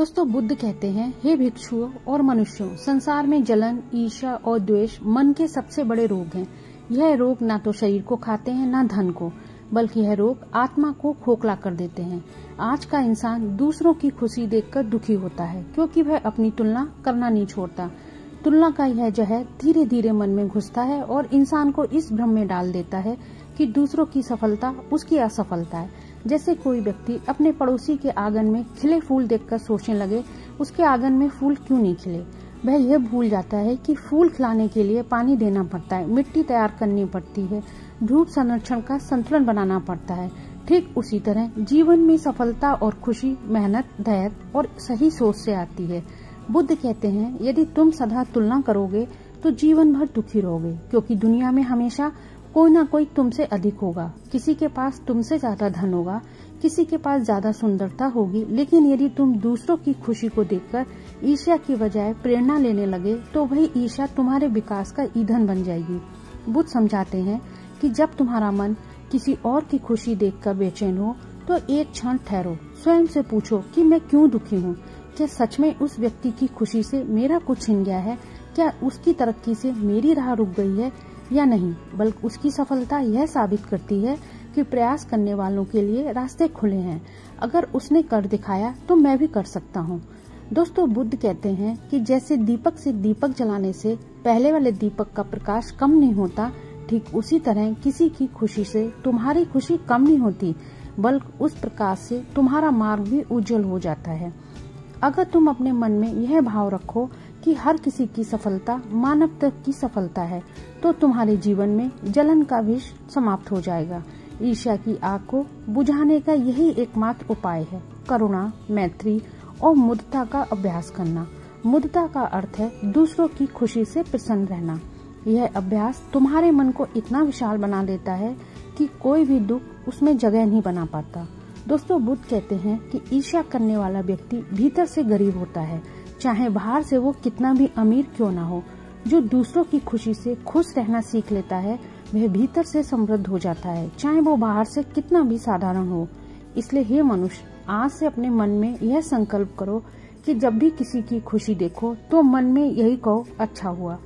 दोस्तों, बुद्ध कहते हैं, हे भिक्षुओं और मनुष्यों, संसार में जलन, ईर्ष्या और द्वेष मन के सबसे बड़े रोग हैं। यह रोग ना तो शरीर को खाते हैं ना धन को, बल्कि यह रोग आत्मा को खोखला कर देते हैं। आज का इंसान दूसरों की खुशी देखकर दुखी होता है, क्योंकि वह अपनी तुलना करना नहीं छोड़ता। तुलना का यह जहर धीरे धीरे मन में घुसता है और इंसान को इस भ्रम में डाल देता है कि दूसरों की सफलता उसकी असफलता है। जैसे कोई व्यक्ति अपने पड़ोसी के आंगन में खिले फूल देखकर सोचने लगे, उसके आंगन में फूल क्यों नहीं खिले। वह यह भूल जाता है कि फूल खिलाने के लिए पानी देना पड़ता है, मिट्टी तैयार करनी पड़ती है, धूप संरक्षण का संतुलन बनाना पड़ता है। ठीक उसी तरह जीवन में सफलता और खुशी मेहनत, धैर्य और सही सोच से आती है। बुद्ध कहते हैं, यदि तुम सदा तुलना करोगे तो जीवन भर दुखी रहोगे, क्योंकि दुनिया में हमेशा कोई ना कोई तुमसे अधिक होगा। किसी के पास तुमसे ज्यादा धन होगा, किसी के पास ज्यादा सुंदरता होगी, लेकिन यदि तुम दूसरों की खुशी को देखकर ईर्ष्या की बजाय प्रेरणा लेने लगे तो वही ईर्ष्या तुम्हारे विकास का ईंधन बन जाएगी। बुद्ध समझाते हैं कि जब तुम्हारा मन किसी और की खुशी देखकर बेचैन हो तो एक क्षण ठहरो, स्वयं से पूछो कि मैं क्यों दुखी हूँ। क्या सच में उस व्यक्ति की खुशी से मेरा कुछ छिन गया है? क्या उसकी तरक्की से मेरी राह रुक गई है या नहीं? बल्कि उसकी सफलता यह साबित करती है कि प्रयास करने वालों के लिए रास्ते खुले हैं। अगर उसने कर दिखाया तो मैं भी कर सकता हूँ। दोस्तों, बुद्ध कहते हैं कि जैसे दीपक से दीपक जलाने से पहले वाले दीपक का प्रकाश कम नहीं होता, ठीक उसी तरह किसी की खुशी से तुम्हारी खुशी कम नहीं होती, बल्कि उस प्रकाश से तुम्हारा मार्ग भी उज्जवल हो जाता है। अगर तुम अपने मन में यह भाव रखो कि हर किसी की सफलता मानवता की सफलता है, तो तुम्हारे जीवन में जलन का विष समाप्त हो जाएगा। ईर्ष्या की आग को बुझाने का यही एकमात्र उपाय है करुणा, मैत्री और मुदिता का अभ्यास करना। मुदिता का अर्थ है दूसरों की खुशी से प्रसन्न रहना। यह अभ्यास तुम्हारे मन को इतना विशाल बना देता है कि कोई भी दुख उसमें जगह नहीं बना पाता। दोस्तों, बुद्ध कहते हैं कि ईर्ष्या करने वाला व्यक्ति भीतर से गरीब होता है, चाहे बाहर से वो कितना भी अमीर क्यों ना हो। जो दूसरों की खुशी से खुश रहना सीख लेता है, वह भीतर से समृद्ध हो जाता है, चाहे वो बाहर से कितना भी साधारण हो। इसलिए हे मनुष्य, आज से अपने मन में यह संकल्प करो कि जब भी किसी की खुशी देखो तो मन में यही कहो, अच्छा हुआ।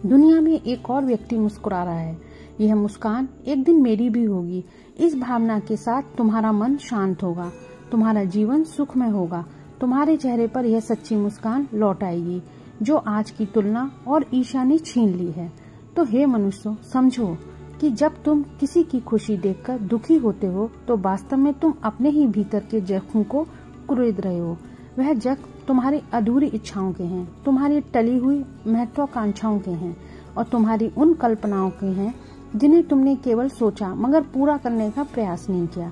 दुनिया में एक और व्यक्ति मुस्कुरा रहा है, यह मुस्कान एक दिन मेरी भी होगी। इस भावना के साथ तुम्हारा मन शांत होगा, तुम्हारा जीवन सुखमय होगा, तुम्हारे चेहरे पर यह सच्ची मुस्कान लौट आएगी जो आज की तुलना और ईर्ष्या ने छीन ली है। तो हे मनुष्यों, समझो कि जब तुम किसी की खुशी देखकर दुखी होते हो तो वास्तव में तुम अपने ही भीतर के जख्म को कुरेद रहे हो। वह जख्म तुम्हारी अधूरी इच्छाओं के हैं, तुम्हारी टली हुई महत्वाकांक्षाओं के हैं और तुम्हारी उन कल्पनाओं के हैं जिन्हें तुमने केवल सोचा मगर पूरा करने का प्रयास नहीं किया।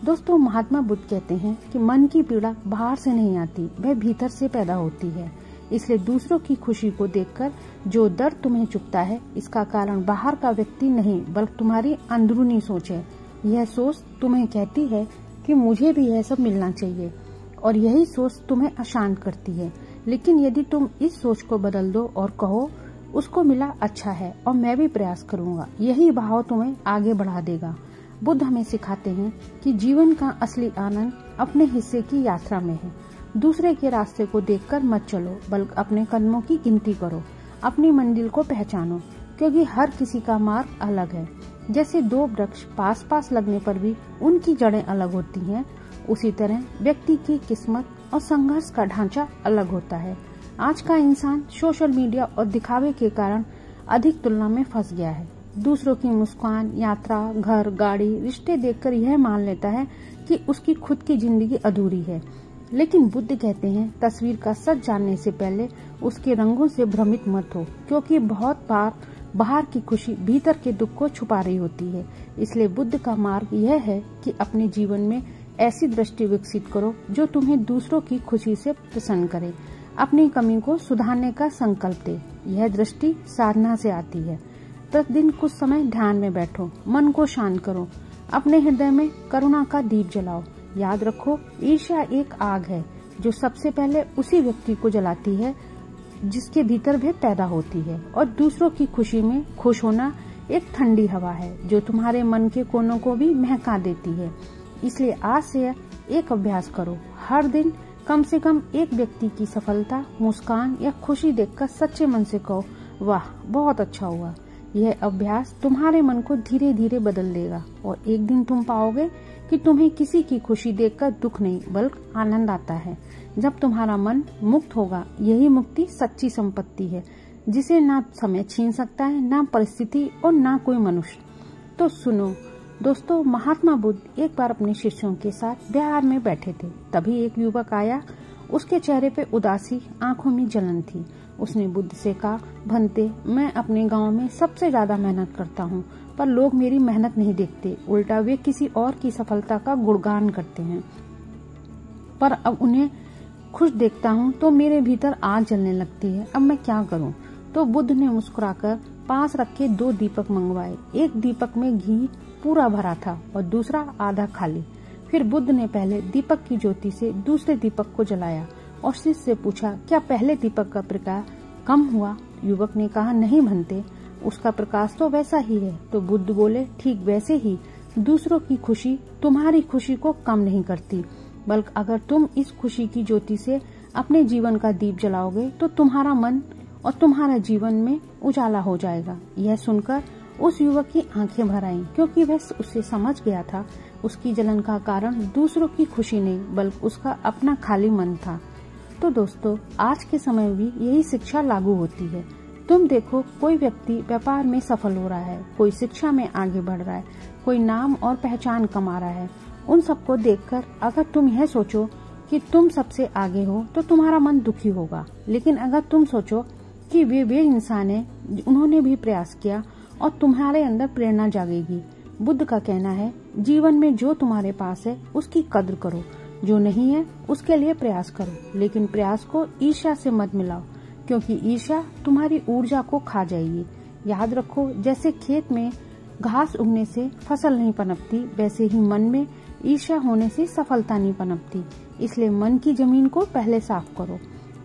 दोस्तों, महात्मा बुद्ध कहते हैं कि मन की पीड़ा बाहर से नहीं आती, वह भीतर से पैदा होती है। इसलिए दूसरों की खुशी को देखकर जो दर्द तुम्हें चुभता है, इसका कारण बाहर का व्यक्ति नहीं बल्कि तुम्हारी अंदरूनी सोच है। यह सोच तुम्हें कहती है कि मुझे भी यह सब मिलना चाहिए, और यही सोच तुम्हें अशांत करती है। लेकिन यदि तुम इस सोच को बदल दो और कहो, उसको मिला अच्छा है और मैं भी प्रयास करूंगा, यही भाव तुम्हें आगे बढ़ा देगा। बुद्ध हमें सिखाते हैं कि जीवन का असली आनंद अपने हिस्से की यात्रा में है। दूसरे के रास्ते को देखकर मत चलो, बल्कि अपने कदमों की गिनती करो, अपनी मंजिल को पहचानो, क्योंकि हर किसी का मार्ग अलग है। जैसे दो वृक्ष पास पास लगने पर भी उनकी जड़ें अलग होती हैं, उसी तरह व्यक्ति की किस्मत और संघर्ष का ढांचा अलग होता है। आज का इंसान सोशल मीडिया और दिखावे के कारण अधिक तुलना में फंस गया है। दूसरों की मुस्कान, यात्रा, घर, गाड़ी, रिश्ते देखकर यह मान लेता है कि उसकी खुद की जिंदगी अधूरी है। लेकिन बुद्ध कहते हैं, तस्वीर का सच जानने से पहले उसके रंगों से भ्रमित मत हो, क्योंकि बहुत बार बाहर की खुशी भीतर के दुख को छुपा रही होती है। इसलिए बुद्ध का मार्ग यह है कि अपने जीवन में ऐसी दृष्टि विकसित करो जो तुम्हें दूसरों की खुशी से प्रसन्न करे, अपनी कमी को सुधारने का संकल्प दे। यह दृष्टि साधना से आती है। प्रतिदिन कुछ समय ध्यान में बैठो, मन को शांत करो, अपने हृदय में करुणा का दीप जलाओ। याद रखो, ईर्ष्या एक आग है जो सबसे पहले उसी व्यक्ति को जलाती है जिसके भीतर वह पैदा होती है, और दूसरों की खुशी में खुश होना एक ठंडी हवा है जो तुम्हारे मन के कोनों को भी महका देती है। इसलिए आज से एक अभ्यास करो, हर दिन कम से कम एक व्यक्ति की सफलता, मुस्कान या खुशी देखकर सच्चे मन से कहो, वाह बहुत अच्छा हुआ। यह अभ्यास तुम्हारे मन को धीरे धीरे बदल देगा और एक दिन तुम पाओगे कि तुम्हें किसी की खुशी देखकर दुख नहीं बल्कि आनंद आता है। जब तुम्हारा मन मुक्त होगा, यही मुक्ति सच्ची संपत्ति है जिसे ना समय छीन सकता है, ना परिस्थिति और ना कोई मनुष्य। तो सुनो दोस्तों, महात्मा बुद्ध एक बार अपने शिष्यों के साथ बिहार में बैठे थे। तभी एक युवक आया। उसके चेहरे पे उदासी, आंखों में जलन थी। उसने बुद्ध से कहा, भंते, मैं अपने गांव में सबसे ज्यादा मेहनत करता हूँ, पर लोग मेरी मेहनत नहीं देखते, उल्टा वे किसी और की सफलता का गुणगान करते हैं। पर अब उन्हें खुश देखता हूँ तो मेरे भीतर आग जलने लगती है। अब मैं क्या करूँ? तो बुद्ध ने मुस्कुराकर पास रखे 2 दीपक मंगवाए। एक दीपक में घी पूरा भरा था और दूसरा आधा खाली। फिर बुद्ध ने पहले दीपक की ज्योति से दूसरे दीपक को जलाया और शिष्य से पूछा, क्या पहले दीपक का प्रकाश कम हुआ? युवक ने कहा, नहीं भंते, उसका प्रकाश तो वैसा ही है। तो बुद्ध बोले, ठीक वैसे ही दूसरों की खुशी तुम्हारी खुशी को कम नहीं करती, बल्कि अगर तुम इस खुशी की ज्योति से अपने जीवन का दीप जलाओगे तो तुम्हारा मन और तुम्हारा जीवन में उजाला हो जाएगा। यह सुनकर उस युवक की आंखें भर आईं, क्योंकि वह उससे समझ गया था उसकी जलन का कारण दूसरों की खुशी नहीं बल्कि उसका अपना खाली मन था। तो दोस्तों, आज के समय भी यही शिक्षा लागू होती है। तुम देखो, कोई व्यक्ति व्यापार में सफल हो रहा है, कोई शिक्षा में आगे बढ़ रहा है, कोई नाम और पहचान कमा रहा है। उन सबको देखकर अगर तुम यह सोचो कि तुम सबसे आगे हो तो तुम्हारा मन दुखी होगा। लेकिन अगर तुम सोचो कि वे इंसान हैं, उन्होंने भी प्रयास किया, और तुम्हारे अंदर प्रेरणा जागेगी। बुद्ध का कहना है, जीवन में जो तुम्हारे पास है उसकी कद्र करो, जो नहीं है उसके लिए प्रयास करो, लेकिन प्रयास को ईर्ष्या से मत मिलाओ, क्योंकि ईर्ष्या तुम्हारी ऊर्जा को खा जाएगी। याद रखो, जैसे खेत में घास उगने से फसल नहीं पनपती, वैसे ही मन में ईर्ष्या होने से सफलता नहीं पनपती। इसलिए मन की जमीन को पहले साफ करो,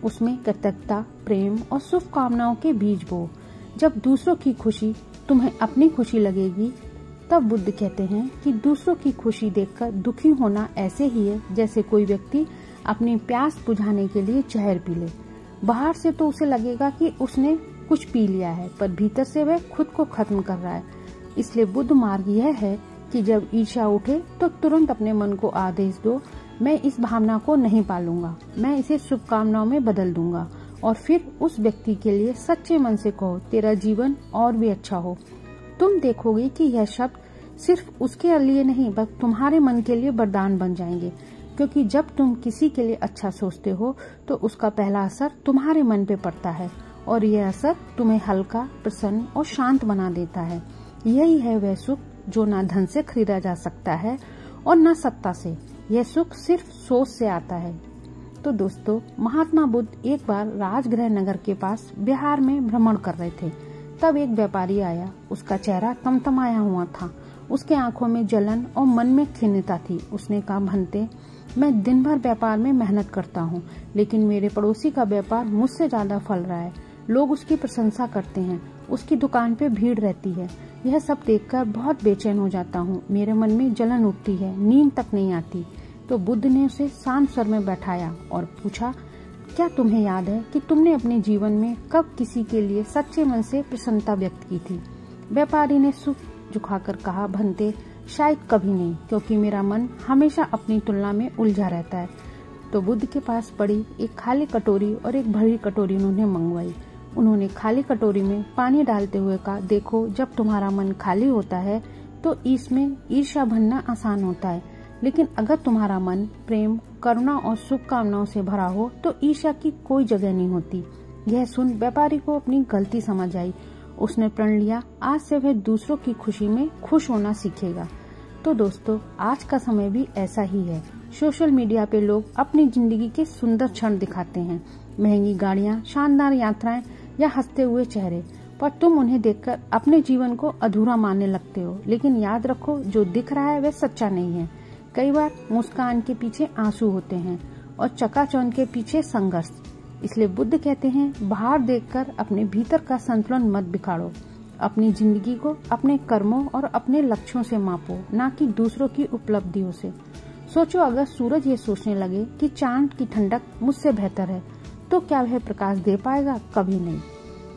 उसमें कृतज्ञता, प्रेम और शुभकामनाओं के बीज बो। जब दूसरों की खुशी तुम्हें अपनी खुशी लगेगी, तब बुद्ध कहते हैं कि दूसरों की खुशी देखकर दुखी होना ऐसे ही है जैसे कोई व्यक्ति अपनी प्यास बुझाने के लिए जहर पी ले। बाहर से तो उसे लगेगा कि उसने कुछ पी लिया है, पर भीतर से वह खुद को खत्म कर रहा है। इसलिए बुद्ध मार्ग यह है कि जब ईर्ष्या उठे तो तुरंत अपने मन को आदेश दो, मैं इस भावना को नहीं पालूंगा, मैं इसे शुभकामनाओं में बदल दूंगा। और फिर उस व्यक्ति के लिए सच्चे मन से कहो, तेरा जीवन और भी अच्छा हो। तुम देखोगे कि यह शब्द सिर्फ उसके लिए नहीं बल्कि तुम्हारे मन के लिए वरदान बन जाएंगे, क्योंकि जब तुम किसी के लिए अच्छा सोचते हो तो उसका पहला असर तुम्हारे मन पे पड़ता है और यह असर तुम्हें हल्का, प्रसन्न और शांत बना देता है। यही है वह सुख जो ना धन से खरीदा जा सकता है और ना सत्ता से। यह सुख सिर्फ सोच से आता है। तो दोस्तों, महात्मा बुद्ध एक बार राजगृह नगर के पास बिहार में भ्रमण कर रहे थे। तब एक व्यापारी आया। उसका चेहरा तमतमाया हुआ था, उसके आंखों में जलन और मन में खिन्नता थी। उसने कहा, भंते, मैं दिन भर व्यापार में मेहनत करता हूँ, लेकिन मेरे पड़ोसी का व्यापार मुझसे ज्यादा फल रहा है। लोग उसकी प्रशंसा करते हैं, उसकी दुकान पे भीड़ रहती है। यह सब देखकर बहुत बेचैन हो जाता हूँ, मेरे मन में जलन उठती है, नींद तक नहीं आती। तो बुद्ध ने उसे शांत स्वर में बैठाया और पूछा, क्या तुम्हें याद है कि तुमने अपने जीवन में कब किसी के लिए सच्चे मन से प्रसन्नता व्यक्त की थी? व्यापारी ने सुख झुकाकर कहा, भंते, शायद कभी नहीं, क्योंकि मेरा मन हमेशा अपनी तुलना में उलझा रहता है। तो बुद्ध के पास पड़ी एक खाली कटोरी और एक भरी कटोरी उन्होंने मंगवाई। उन्होंने खाली कटोरी में पानी डालते हुए कहा, देखो, जब तुम्हारा मन खाली होता है तो इसमें ईर्ष्या भरना आसान होता है, लेकिन अगर तुम्हारा मन प्रेम, करुणा और शुभकामनाओं से भरा हो तो ईर्ष्या की कोई जगह नहीं होती। यह सुन व्यापारी को अपनी गलती समझ आई। उसने प्रण लिया, आज से वह दूसरों की खुशी में खुश होना सीखेगा। तो दोस्तों, आज का समय भी ऐसा ही है। सोशल मीडिया पे लोग अपनी जिंदगी के सुंदर क्षण दिखाते हैं, महंगी गाड़ियां, शानदार यात्राएं या हंसते हुए चेहरे, पर तुम उन्हें देखकर अपने जीवन को अधूरा मानने लगते हो। लेकिन याद रखो, जो दिख रहा है वह सच्चा नहीं है। कई बार मुस्कान के पीछे आंसू होते हैं और चकाचौंध के पीछे संघर्ष। इसलिए बुद्ध कहते हैं, बाहर देखकर अपने भीतर का संतुलन मत बिगाड़ो। अपनी जिंदगी को अपने कर्मों और अपने लक्ष्यों से मापो, ना कि दूसरों की उपलब्धियों से। सोचो, अगर सूरज ये सोचने लगे कि चांद की ठंडक मुझसे बेहतर है, तो क्या वह प्रकाश दे पाएगा? कभी नहीं।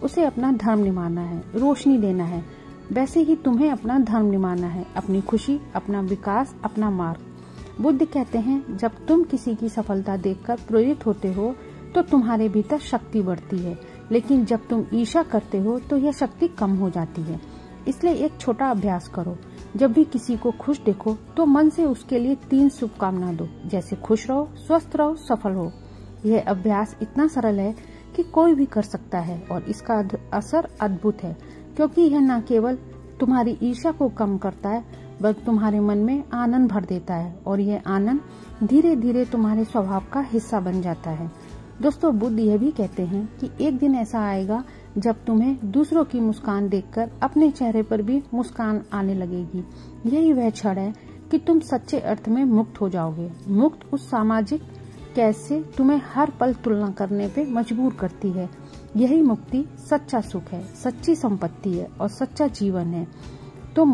उसे अपना धर्म निभाना है, रोशनी देना है। वैसे ही तुम्हें अपना धर्म निभाना है, अपनी खुशी, अपना विकास, अपना मार्ग। बुद्ध कहते हैं, जब तुम किसी की सफलता देखकर प्रेरित होते हो तो तुम्हारे भीतर शक्ति बढ़ती है, लेकिन जब तुम ईर्ष्या करते हो तो यह शक्ति कम हो जाती है। इसलिए एक छोटा अभ्यास करो। जब भी किसी को खुश देखो तो मन से उसके लिए 3 शुभकामना दो, जैसे खुश रहो, स्वस्थ रहो, सफल हो। यह अभ्यास इतना सरल है कि कोई भी कर सकता है और इसका असर अद्भुत है, क्योंकि यह न केवल तुम्हारी ईर्ष्या को कम करता है, बल्कि तुम्हारे मन में आनंद भर देता है और यह आनंद धीरे धीरे तुम्हारे स्वभाव का हिस्सा बन जाता है। दोस्तों, बुद्ध यह भी कहते हैं कि एक दिन ऐसा आएगा जब तुम्हें दूसरों की मुस्कान देखकर अपने चेहरे पर भी मुस्कान आने लगेगी। यही वह क्षण है कि तुम सच्चे अर्थ में मुक्त हो जाओगे। मुक्त उस सामाजिक कैद से तुम्हें हर पल तुलना करने पे मजबूर करती है। यही मुक्ति सच्चा सुख है, सच्ची संपत्ति है और सच्चा जीवन है। तो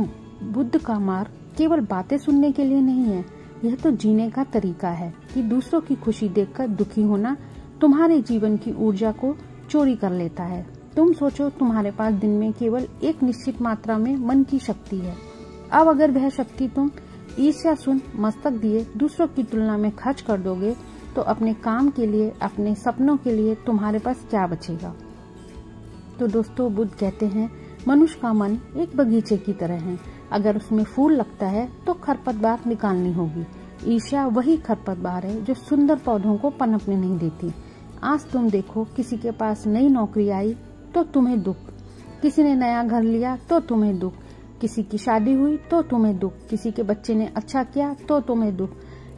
बुद्ध का मार्ग केवल बातें सुनने के लिए नहीं है, यह तो जीने का तरीका है कि दूसरों की खुशी देखकर दुखी होना तुम्हारे जीवन की ऊर्जा को चोरी कर लेता है। तुम सोचो, तुम्हारे पास दिन में केवल एक निश्चित मात्रा में मन की शक्ति है। अब अगर वह शक्ति तुम ईर्ष्या सुन मस्तक दिए दूसरों की तुलना में खर्च कर दोगे तो अपने काम के लिए, अपने सपनों के लिए तुम्हारे पास क्या बचेगा? तो दोस्तों, बुद्ध कहते हैं, मनुष्य का मन एक बगीचे की तरह है। अगर उसमें फूल लगता है तो खरपतवार निकालनी होगी। ईर्ष्या वही खरपतवार है जो सुंदर पौधों को पनपने नहीं देती। आज तुम देखो, किसी के पास नई नौकरी आई तो तुम्हें दुख, किसी ने नया घर लिया तो तुम्हें दुख, किसी की शादी हुई तो तुम्हें दुख, किसी के बच्चे ने अच्छा किया तो तुम्हें दुख।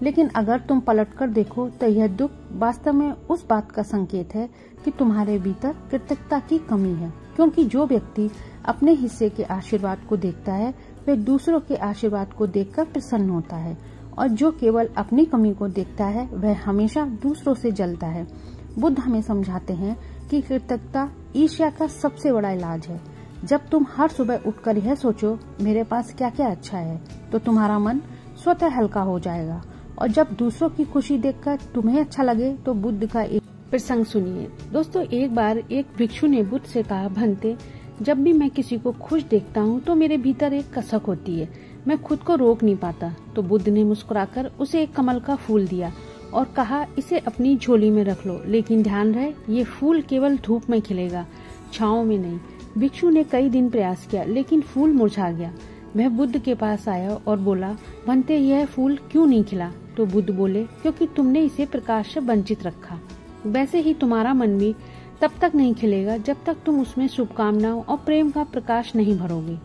लेकिन अगर तुम पलटकर देखो तो यह दुख वास्तव में उस बात का संकेत है कि तुम्हारे भीतर कृतज्ञता की कमी है, क्योंकि जो व्यक्ति अपने हिस्से के आशीर्वाद को देखता है वह दूसरों के आशीर्वाद को देखकर प्रसन्न होता है, और जो केवल अपनी कमी को देखता है वह हमेशा दूसरों से जलता है। बुद्ध हमें समझाते हैं कि कृतज्ञता ईर्ष्या का सबसे बड़ा इलाज है। जब तुम हर सुबह उठकर यह सोचो, मेरे पास क्या क्या अच्छा है, तो तुम्हारा मन स्वतः हल्का हो जाएगा। और जब दूसरों की खुशी देखकर तुम्हें अच्छा लगे तो बुद्ध का एक प्रसंग सुनिए। दोस्तों, एक बार एक भिक्षु ने बुद्ध से कहा, भंते, जब भी मैं किसी को खुश देखता हूँ तो मेरे भीतर एक कसक होती है, मैं खुद को रोक नहीं पाता। तो बुद्ध ने मुस्कुराकर उसे एक कमल का फूल दिया और कहा, इसे अपनी झोली में रख लो, लेकिन ध्यान रहे ये फूल केवल धूप में खिलेगा, छाँव में नहीं। भिक्षु ने कई दिन प्रयास किया, लेकिन फूल मुरझा गया। वह बुद्ध के पास आया और बोला, भंते, यह फूल क्यों नहीं खिला? तो बुद्ध बोले, क्योंकि तुमने इसे प्रकाश से वंचित रखा। वैसे ही तुम्हारा मन भी तब तक नहीं खिलेगा जब तक तुम उसमें शुभकामनाओं और प्रेम का प्रकाश नहीं भरोगे।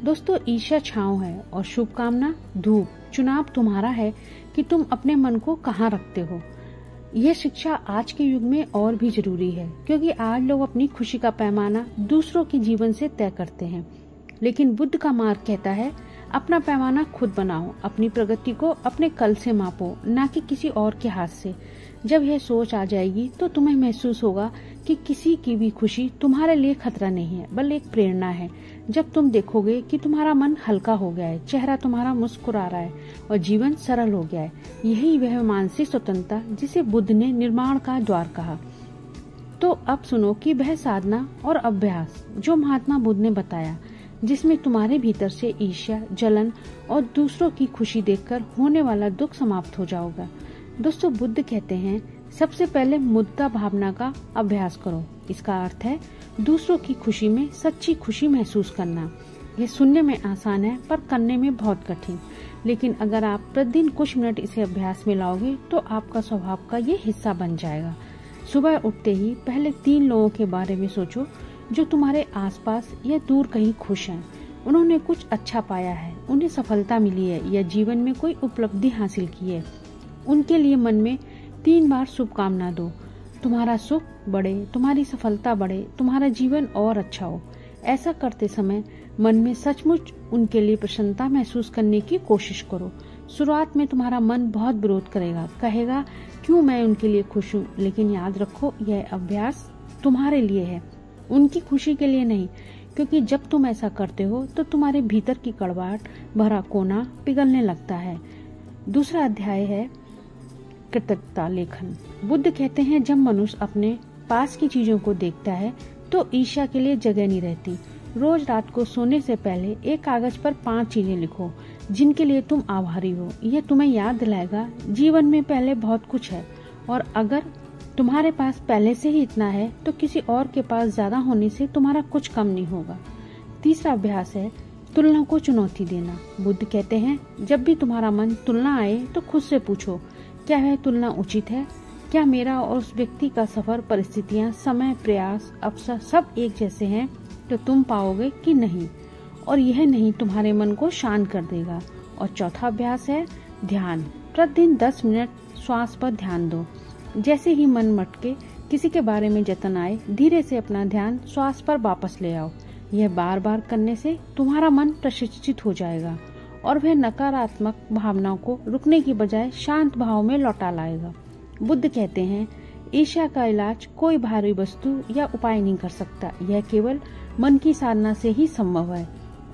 दोस्तों, ईर्ष्या छाँव है और शुभकामना धूप। चुनाव तुम्हारा है कि तुम अपने मन को कहाँ रखते हो। यह शिक्षा आज के युग में और भी जरूरी है, क्योंकि आज लोग अपनी खुशी का पैमाना दूसरों के जीवन से तय करते हैं, लेकिन बुद्ध का मार्ग कहता है, अपना पैमाना खुद बनाओ, अपनी प्रगति को अपने कल से मापो, न कि किसी और के हाथ से। जब यह सोच आ जाएगी तो तुम्हें महसूस होगा कि किसी की भी खुशी तुम्हारे लिए खतरा नहीं है, बल्कि एक प्रेरणा है। जब तुम देखोगे कि तुम्हारा मन हल्का हो गया है, चेहरा तुम्हारा मुस्कुरा रहा है और जीवन सरल हो गया है, यही वह मानसिक स्वतंत्रता जिसे बुद्ध ने निर्माण का द्वार कहा। तो अब सुनो कि वह साधना और अभ्यास जो महात्मा बुद्ध ने बताया, जिसमें तुम्हारे भीतर से ईर्ष्या, जलन और दूसरों की खुशी देखकर होने वाला दुख समाप्त हो जाएगा। दोस्तों, बुद्ध कहते हैं, सबसे पहले मुद्दा भावना का अभ्यास करो। इसका अर्थ है दूसरों की खुशी में सच्ची खुशी महसूस करना। यह सुनने में आसान है पर करने में बहुत कठिन, लेकिन अगर आप प्रतिदिन कुछ मिनट इसे अभ्यास में लाओगे तो आपका स्वभाव का ये हिस्सा बन जाएगा। सुबह उठते ही पहले 3 लोगों के बारे में सोचो जो तुम्हारे आसपास या दूर कहीं खुश हैं। उन्होंने कुछ अच्छा पाया है, उन्हें सफलता मिली है या जीवन में कोई उपलब्धि हासिल की है। उनके लिए मन में 3 बार शुभकामना दो। तुम्हारा सुख बढ़े, तुम्हारी सफलता बढ़े, तुम्हारा जीवन और अच्छा हो। ऐसा करते समय मन में सचमुच उनके लिए प्रसन्नता महसूस करने की कोशिश करो। शुरुआत में तुम्हारा मन बहुत विरोध करेगा, कहेगा क्यों मैं उनके लिए खुश हूँ, लेकिन याद रखो यह अभ्यास तुम्हारे लिए है, उनकी खुशी के लिए नहीं, क्योंकि जब तुम ऐसा करते हो तो तुम्हारे भीतर की कड़वाहट भरा कोना पिघलने लगता है। दूसरा अध्याय है कृतज्ञता लेखन। बुद्ध कहते हैं जब मनुष्य अपने पास की चीजों को देखता है तो ईर्ष्या के लिए जगह नहीं रहती। रोज रात को सोने से पहले एक कागज पर 5 चीजें लिखो जिनके लिए तुम आभारी हो। यह तुम्हें याद दिलाएगा जीवन में पहले बहुत कुछ है, और अगर तुम्हारे पास पहले से ही इतना है तो किसी और के पास ज्यादा होने से तुम्हारा कुछ कम नहीं होगा। तीसरा अभ्यास है तुलना को चुनौती देना। बुद्ध कहते हैं जब भी तुम्हारा मन तुलना आए तो खुद से पूछो, क्या वह तुलना उचित है? क्या मेरा और उस व्यक्ति का सफर, परिस्थितियां, समय, प्रयास, अवसर सब एक जैसे हैं? तो तुम पाओगे कि नहीं, और यह नहीं तुम्हारे मन को शांत कर देगा। और चौथा अभ्यास है ध्यान। प्रतिदिन 10 मिनट श्वास पर ध्यान दो। जैसे ही मन मटके, किसी के बारे में जतन आए, धीरे से अपना ध्यान श्वास पर वापस ले आओ। यह बार बार करने से तुम्हारा मन प्रशिक्षित हो जाएगा और वह नकारात्मक भावनाओं को रुकने की बजाय शांत भाव में लौटा लाएगा। बुद्ध कहते हैं ईर्ष्या का इलाज कोई भारी वस्तु या उपाय नहीं कर सकता, यह केवल मन की साधना से ही संभव है।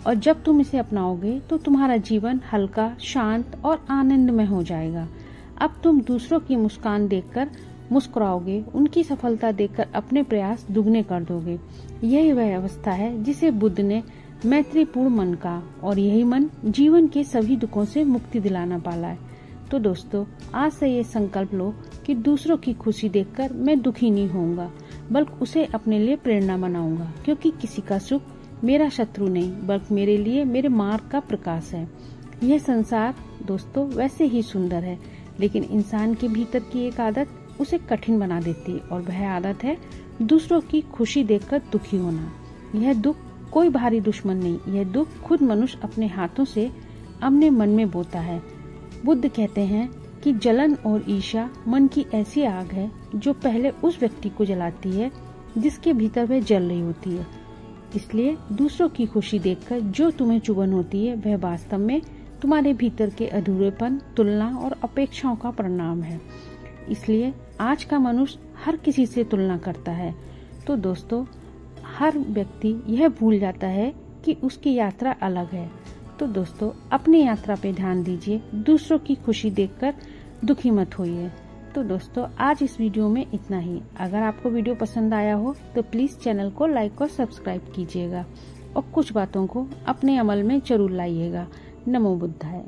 और जब तुम इसे अपनाओगे तो तुम्हारा जीवन हल्का, शांत और आनंदमय हो जाएगा। अब तुम दूसरों की मुस्कान देखकर मुस्कुराओगे, उनकी सफलता देखकर अपने प्रयास दुगने कर दोगे। यही वह अवस्था है जिसे बुद्ध ने मैत्रीपूर्ण मन का, और यही मन जीवन के सभी दुखों से मुक्ति दिलाना पाला है। तो दोस्तों, आज से ये संकल्प लो कि दूसरों की खुशी देखकर मैं दुखी नहीं होऊंगा, बल्कि उसे अपने लिए प्रेरणा बनाऊंगा, क्योंकि किसी का सुख मेरा शत्रु नहीं बल्कि मेरे लिए मेरे मार्ग का प्रकाश है। यह संसार दोस्तों वैसे ही सुंदर है, लेकिन इंसान के भीतर की एक आदत उसे कठिन बना देती है, और वह आदत है दूसरों की खुशी देखकर दुखी होना। यह दुख कोई भारी दुश्मन नहीं, यह दुख खुद मनुष्य अपने हाथों से अपने मन में बोता है। बुद्ध कहते हैं कि जलन और ईर्ष्या मन की ऐसी आग है जो पहले उस व्यक्ति को जलाती है जिसके भीतर वह जल रही होती है। इसलिए दूसरों की खुशी देखकर जो तुम्हें चुभन होती है वह वास्तव में तुम्हारे भीतर के अधूरेपन, तुलना और अपेक्षाओं का परिणाम है। इसलिए आज का मनुष्य हर किसी से तुलना करता है। तो दोस्तों, हर व्यक्ति यह भूल जाता है कि उसकी यात्रा अलग है। तो दोस्तों, अपनी यात्रा पे ध्यान दीजिए, दूसरों की खुशी देखकर दुखी मत होइए। तो दोस्तों, आज इस वीडियो में इतना ही। अगर आपको वीडियो पसंद आया हो तो प्लीज चैनल को लाइक और सब्सक्राइब कीजिएगा, और कुछ बातों को अपने अमल में जरूर लाइएगा। नमो बुद्धाय।